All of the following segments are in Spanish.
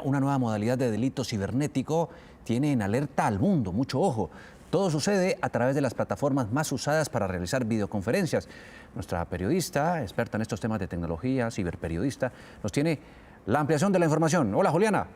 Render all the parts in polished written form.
una nueva modalidad de delito cibernético tiene en alerta al mundo, mucho ojo. Todo sucede a través de las plataformas más usadas para realizar videoconferencias. Nuestra periodista, experta en estos temas de tecnología, ciberperiodista, nos tiene la ampliación de la información. Hola, Juliana.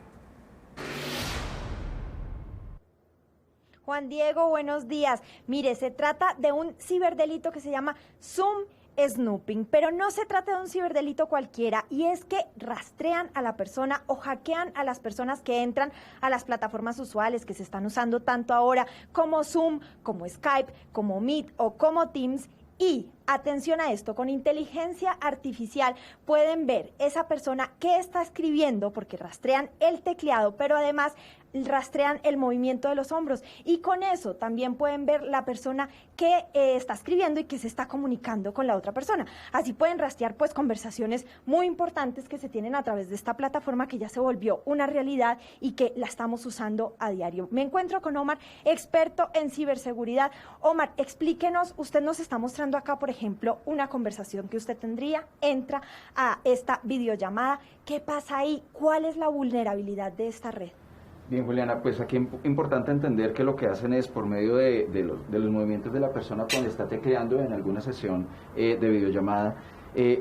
Juan Diego, buenos días. Mire, se trata de un ciberdelito que se llama Zoom Snooping, pero no se trata de un ciberdelito cualquiera, y es que rastrean a la persona o hackean a las personas que entran a las plataformas usuales que se están usando tanto ahora como Zoom, como Skype, como Meet o como Teams. Y atención a esto, con inteligencia artificial pueden ver esa persona que está escribiendo, porque rastrean el tecleado, pero además rastrean el movimiento de los hombros, y con eso también pueden ver la persona que está escribiendo y que se está comunicando con la otra persona. Así pueden rastrear pues conversaciones muy importantes que se tienen a través de esta plataforma, que ya se volvió una realidad y que la estamos usando a diario. Me encuentro con Omar, experto en ciberseguridad. Omar, explíquenos, usted nos está mostrando acá, por ejemplo, una conversación que usted tendría, entra a esta videollamada. ¿Qué pasa ahí? ¿Cuál es la vulnerabilidad de esta red? Bien, Juliana, pues aquí es importante entender que lo que hacen es por medio de los movimientos de la persona cuando está tecleando en alguna sesión de videollamada,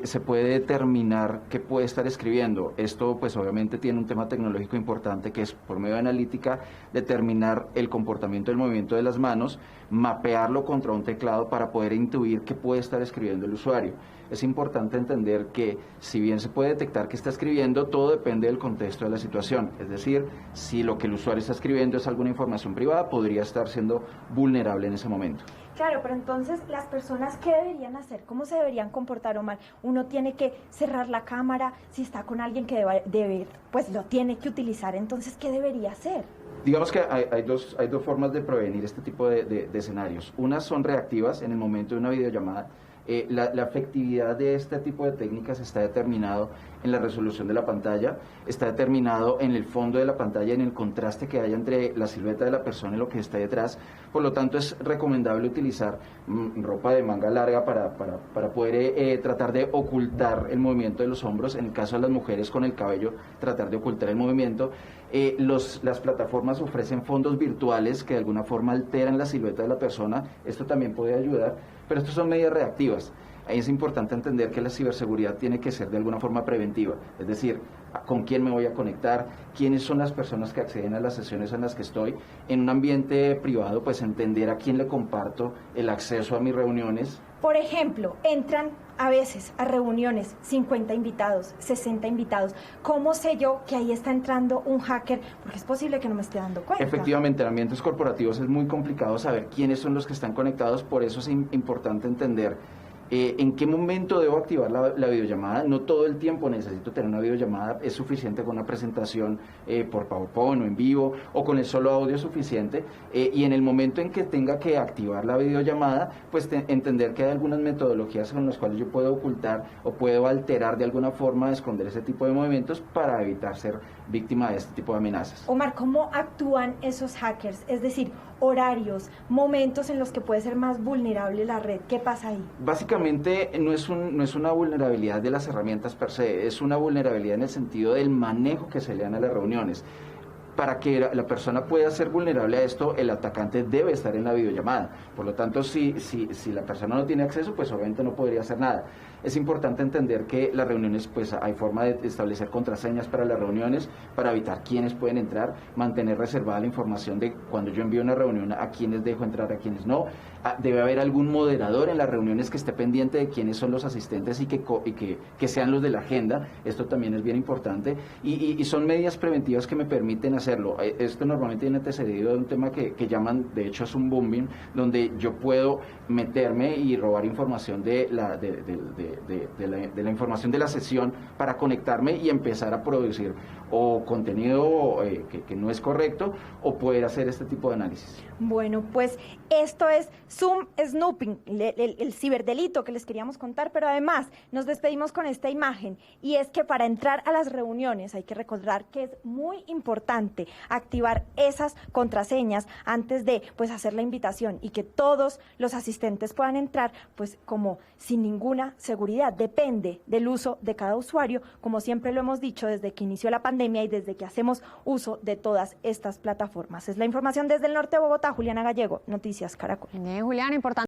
se puede determinar qué puede estar escribiendo. Esto pues obviamente tiene un tema tecnológico importante, que es por medio de analítica determinar el comportamiento del movimiento de las manos, mapearlo contra un teclado para poder intuir qué puede estar escribiendo el usuario. Es importante entender que si bien se puede detectar que está escribiendo, todo depende del contexto de la situación. Es decir, si lo que el usuario está escribiendo es alguna información privada, podría estar siendo vulnerable en ese momento. Claro, pero entonces, ¿las personas qué deberían hacer? ¿Cómo se deberían comportar, Omar? Uno tiene que cerrar la cámara, si está con alguien que debe, pues lo tiene que utilizar, entonces, ¿qué debería hacer? Digamos que hay dos formas de prevenir este tipo de escenarios. Unas son reactivas en el momento de una videollamada. La efectividad de este tipo de técnicas está determinado en la resolución de la pantalla, está determinado en el fondo de la pantalla, en el contraste que haya entre la silueta de la persona y lo que está detrás. Por lo tanto, es recomendable utilizar ropa de manga larga para poder tratar de ocultar el movimiento de los hombros. En el caso de las mujeres, con el cabello, tratar de ocultar el movimiento. Las plataformas ofrecen fondos virtuales que de alguna forma alteran la silueta de la persona. Esto también puede ayudar, pero estas son medidas reactivas. Ahí es importante entender que la ciberseguridad tiene que ser de alguna forma preventiva, es decir, con quién me voy a conectar, quiénes son las personas que acceden a las sesiones en las que estoy. En un ambiente privado, pues entender a quién le comparto el acceso a mis reuniones. Por ejemplo, entran a veces a reuniones 50 invitados, 60 invitados. ¿Cómo sé yo que ahí está entrando un hacker? Porque es posible que no me esté dando cuenta. Efectivamente, en ambientes corporativos es muy complicado saber quiénes son los que están conectados, por eso es importante entender en qué momento debo activar la videollamada. No todo el tiempo necesito tener una videollamada, es suficiente con una presentación por PowerPoint o en vivo, o con el solo audio es suficiente, y en el momento en que tenga que activar la videollamada, pues entender que hay algunas metodologías con las cuales yo puedo ocultar o puedo alterar de alguna forma, esconder ese tipo de movimientos para evitar ser víctima de este tipo de amenazas. Omar, ¿cómo actúan esos hackers? Es decir, horarios, momentos en los que puede ser más vulnerable la red. ¿Qué pasa ahí? Básicamente no es una vulnerabilidad de las herramientas per se, es una vulnerabilidad en el sentido del manejo que se le dan a las reuniones. Para que la persona pueda ser vulnerable a esto, el atacante debe estar en la videollamada. Por lo tanto, si la persona no tiene acceso, pues obviamente no podría hacer nada. Es importante entender que las reuniones, pues hay forma de establecer contraseñas para las reuniones, para evitar quiénes pueden entrar, mantener reservada la información de cuando yo envío una reunión, a quiénes dejo entrar, a quiénes no. Debe haber algún moderador en las reuniones que esté pendiente de quiénes son los asistentes y que sean los de la agenda. Esto también es bien importante, y son medidas preventivas que me permiten hacerlo. Esto normalmente viene antecedido de un tema que llaman, de hecho es un booming, donde yo puedo meterme y robar información de la información de la sesión para conectarme y empezar a producir o contenido que no es correcto, o poder hacer este tipo de análisis. Bueno, pues esto es Zoom Snooping, el ciberdelito que les queríamos contar, pero además nos despedimos con esta imagen, y es que para entrar a las reuniones hay que recordar que es muy importante activar esas contraseñas antes de hacer la invitación, y que todos los asistentes puedan entrar pues como sin ninguna seguridad. Depende del uso de cada usuario, como siempre lo hemos dicho desde que inició la pandemia. pandemia y desde que hacemos uso de todas estas plataformas. Es la información desde el norte de Bogotá. Juliana Gallego, Noticias Caracol. Bien, Juliana, importante.